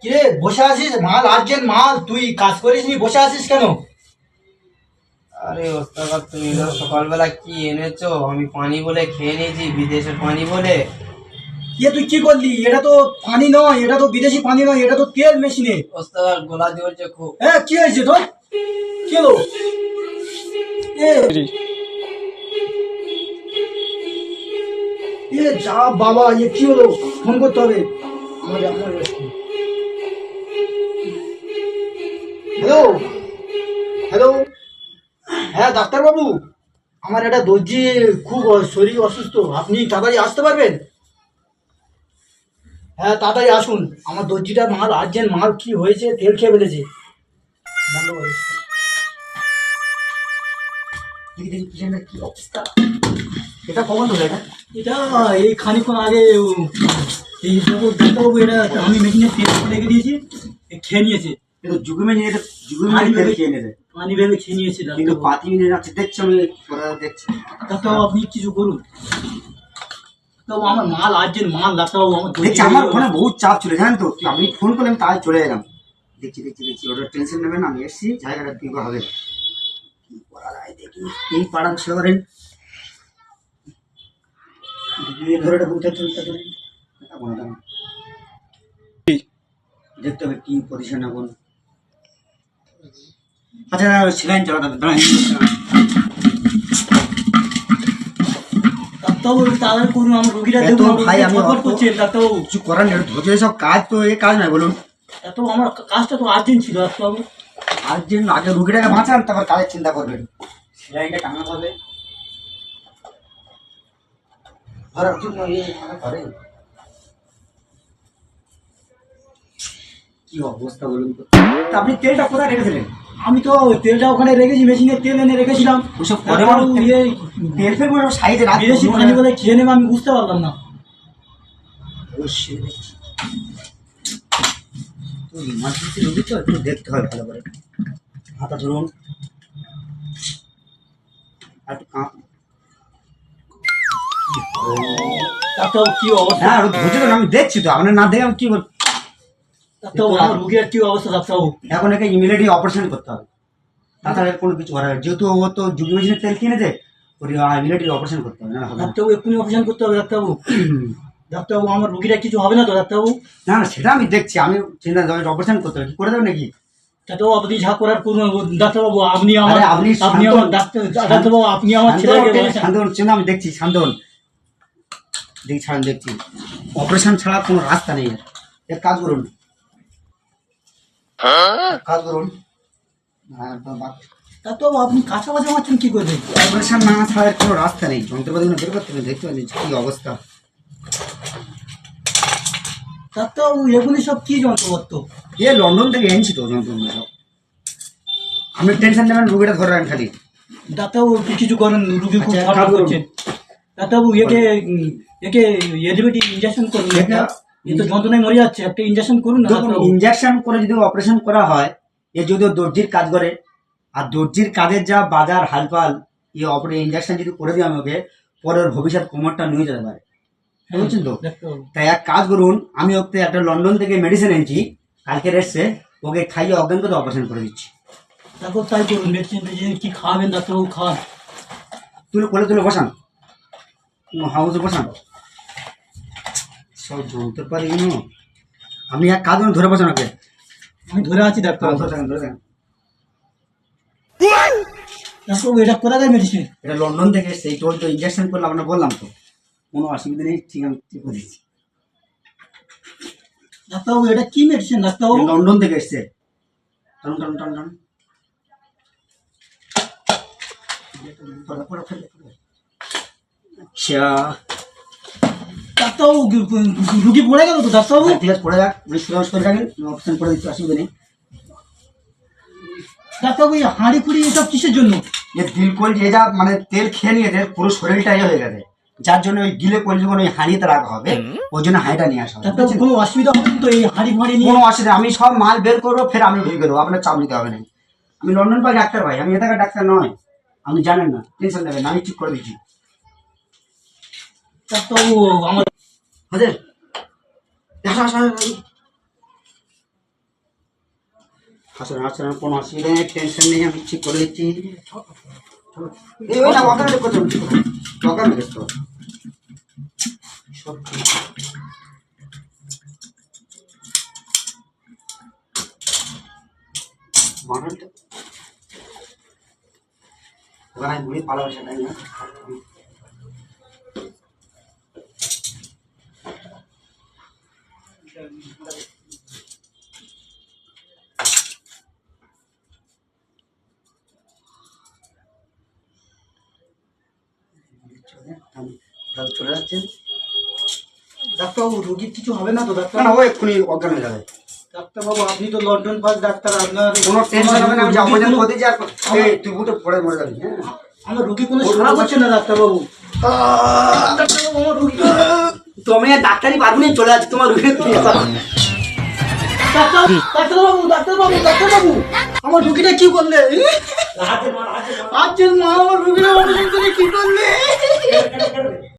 কিরে বসে আছিস? মাল আর্জেন্ট মাল, তুই কাজ করিস নি, বসে আছিস কেন? আরে ওস্তাদ, তুমি না সকালবেলা কি এনেছো? আমি পানি বলে খেয়ে নিয়েছি, বিদেশের পানি বলে। তুই কি করলি? এটা তো পানি নয়, এটা তো বিদেশি পানি নয়, এটা তো তেল মেশিনে। ওস্তাদ গোলা জ্বলছে খুব। হ্যাঁ, কি হয়েছে তোর? কি হলো? এ যা বাবা, কি হলো? ফোন করতে হবে আপনার। হ্যালো হ্যালো, হ্যাঁ ডাক্তারবাবু, আমার একটা দর্জি খুব শরীর অসুস্থ, আপনি তাড়াতাড়ি আসতে পারবেন? হ্যাঁ তাড়াতাড়ি আসুন, আমার দর্জিটার মাল আর্জেন্ট মাল, কি হয়েছে? তেল খেয়ে ফেলেছে। বন্ধ করে দিচ্ছি। দেখি পিছনটা কি অবস্থা। এটা কখন ধরে? এটা এই খানিক্ষণ আগে এই ডাক্তারবাবু, এটা আমি মেশিনে তেল রেখে দিয়েছি, খেয়ে নিয়েছে। জুগুমে নিয়ে খেয়ে নেবে, পানি ভেবে খেয়ে নিয়েছে। কিন্তু পাতি মিনিট আছে, দেখছি আমি দেখছি। ডাক্তারবাবু আপনি কিছু করুন। তো আমার মাল আর্জেন্ট মাল, ডাক্তারবাবু আমার দেখছি আমার ওখানে বহুত চাপ ছিল, জানেন তো, আপনি ফোন করলেন তাই চলে এলাম। দেখছি দেখছি দেখছি, ওটা টেনশন নেবেন না, আমি এসছি, জায়গাটা কি হবে কি করা যায় দেখি। এই পাড়ান শহরের ধরে দেখতে হবে কি পজিশন এখন। আচ্ছা সেলাইন চালাতে হবে, দাঁড়ান। ডাক্তারবাবু তাড়াতাড়ি করুন, আমার রোগীটা এত দেখুন। ভাই আমি ছটফট করছেন ডাক্তারবাবু। কিছু করার নেই, ধৈর্য সব কাজ, তো এই কাজ নয় বলুন। ডাক্তারবাবু আমার কাজটা তো আর্জেন্ট ছিল ডাক্তারবাবু। আর যে আগে রুগীটাকে বাঁচান, তারপর কাজের চিন্তা করবেন। সেলাইনটা টাঙাতে হবে। ধরার জন্য ধরে কি অবস্থা বলুন তো। তা আপনি তেলটা কোথায় রেখেছিলেন? আমি তো তেলটা ওখানে রেখেছি, মেশিনে তেল এনে রেখেছিলাম। ওসব করে ডাক্তারবাবু, তেল ফেল করে সাইডে বিদেশি পানি বলে খেয়ে নেবে, আমি বুঝতে পারলাম না। ইমার্জেন্সি রুগী তো, একটু দেখতে হয় ভালো করে। হাতা ধরুন, আর একটু ডাক্তারবাবু কি অবস্থা? হ্যাঁ ধৈর্য ধরুন, আমি দেখছি তো, আপনার না দেখে আমি কি বলবো। ডাক্তারবাবু আমার রোগীর কি অবস্থা ডাক্তারবাবু? এখন একে ইমিডিয়েটলি অপারেশন করতে হবে, তাছাড়া কোনো কিছু করা হবে। যেহেতু ও তো যুগ মেশিনের তেল কিনেছে, ওর ইমিডিয়েটলি অপারেশন করতে হবে, না হবে না। ডাক্তারবাবু এক্ষুনি অপারেশন করতে হবে ডাক্তারবাবু। ডাক্তারবাবু আমার রোগীরা কিছু হবে না তো ডাক্তারবাবু? না না, সেটা আমি দেখছি, আমি চিন্তা অপারেশন করতে হবে, কি করে দেবেন নাকি? ডাক্তারবাবু আপনি যা করার করুন। ডাক্তারবাবু আপনি আমার, আপনি আপনি আমার ডাক্তারবাবু, আপনি আমার ছেলেকে বলেছেন। শান্ত হন, চিন্তা আমি দেখছি, শান্ত হন, দেখি ছাড়েন, দেখছি। অপারেশন ছাড়া কোনো রাস্তা নেই। এক কাজ করুন, কাজ করুন। ডাক্তারবাবু আপনি কাছাকাছি মারছেন কি করে? অপারেশন না ছাড়া কোনো রাস্তা নেই, যন্ত্রপাতিগুলো বের করতে হবে, দেখতে পাচ্ছি কি অবস্থা। ডাক্তারবাবু এগুলি সব কি যন্ত্রপত্র? এ লন্ডন থেকে এনেছি তো যন্ত্রগুলো সব। আপনি টেনশন নেবেন, রুগীটা ধরে রাখেন খালি। ডাক্তারবাবু কিছু করেন, রুগী খুব আচ্ছা, ছটফট কাজ করুন। করছেন। ডাক্তারবাবু একে একে এলিভেটি ইঞ্জেকশন করুন। এ তো যন্ত্রণায় মরে যাচ্ছে, একটা ইঞ্জেকশন করুন না দেখুন, ডাক্তারবাবু। ইঞ্জেকশন করে যদি অপারেশন করা হয়, এ যদিও দর্জির কাজ করে, আর দর্জির কাজের যা বাজার হালপাল, ইঞ্জেকশন যদি করে দিই আমি ওকে, পরে ওর ভবিষ্যৎ কোমরটা নিয়ে যেতে পারে, বুঝছেন তো। ডাক্তারবাবু তাই এক কাজ করুন, আমি ওকে একটা লন্ডন থেকে মেডিসিন এনেছি, কালকে এসছে, ওকে খাইয়ে অজ্ঞান করে অপারেশন করে দিচ্ছি। তারপর তাই করুন, মেডিসিন টেডিসিন কি খাওয়াবেন ডাক্তারবাবু? খাওয়ান। তুলে বসান, হাউসে বসান, সব জানতে পারি না। আপনি এক কাজ করুন, ধরে বসান ওকে। আমি ধরে আছি ডাক্তারবাবু। ধরে থাকেন, ধরে থাকেন। ডাক্তারবাবু এটা করা যায় মেডিসিন? এটা লন্ডন থেকে এসছে, এই টোল তো ইঞ্জেকশন করলে আপনার বললাম তো, কোনো অসুবিধা নেই, ঠিক আমি ঠিক করে দিচ্ছি। ডাক্তারবাবু এটা কি মেডিসিন ডাক্তারবাবু? লন্ডন থেকে এসছে। টান টান টান টান। আচ্ছা ডাক্তারবাবু রুগী পড়ে গেল তো ডাক্তারবাবু? ঠিক আছে, পড়ে যাক, আপনি সুরজ করে রাখেন, অপারেশন করে দিচ্ছি, অসুবিধা নেই। ডাক্তারবাবু এই হাঁড়ি ফুড়ি এসব কিসের জন্য? যে দিলকল যে যা মানে তেল খেয়ে নিয়েছে, পুরো শরীরটাই হয়ে গেছে, যার জন্য ওই গিলে কল যখন ওই হাঁড়িতে রাখা হবে, ওই জন্য হাঁড়িটা নিয়ে আসা হবে। ডাক্তারবাবু কোনো অসুবিধা হবে না তো এই হাঁড়ি ফাঁড়ি নিয়ে? কোনো অসুবিধা, আমি সব মাল বের করবো, ফের আমি ঢুকে দেবো, আপনার চাপ নিতে হবে না। আমি লন্ডন পাই ডাক্তার ভাই, আমি এটাকার ডাক্তার নয়, আপনি জানেন না, টেনশন নেবেন না, আমি ঠিক করে দিচ্ছি। ডাক্তারবাবু আমার হাজার হাসেন হাসেন, কোনো অসুবিধা নেই, টেনশন নেই, আমি ঠিক করে দিচ্ছি। এই ওই না ওখানে করতে ওখানে দেখতে মাটনটা ওখানে ঘুরে পালাবে সেটাই না। চলে যাচ্ছেন ডাক্তারবাবু, রোগীর কিছু হবে না তো ডাক্তার? না, ও এক্ষুনি অজ্ঞান হয়ে যাবে। ডাক্তারবাবু, আপনি তো লন্ডন পাস ডাক্তার, আপনার কোনো টেনশন হবে না, আমি যাবো যেন বলতে আর এই তুই বুটে পড়ে মরে যাবি। হ্যাঁ, আমার রোগী কোনো সাড়া পাচ্ছে না ডাক্তারবাবু। ডাক্তারবাবু, আমার রোগী তুমি ডাক্তারি পারবো না, চলে যাচ্ছে তোমার রুগী। ডাক্তারবাবু, ডাক্তারবাবু, ডাক্তারবাবু, আমার রুগীটা কি করলে? আজকের মা আমার রুগীটা অপারেশন করে কি করলে?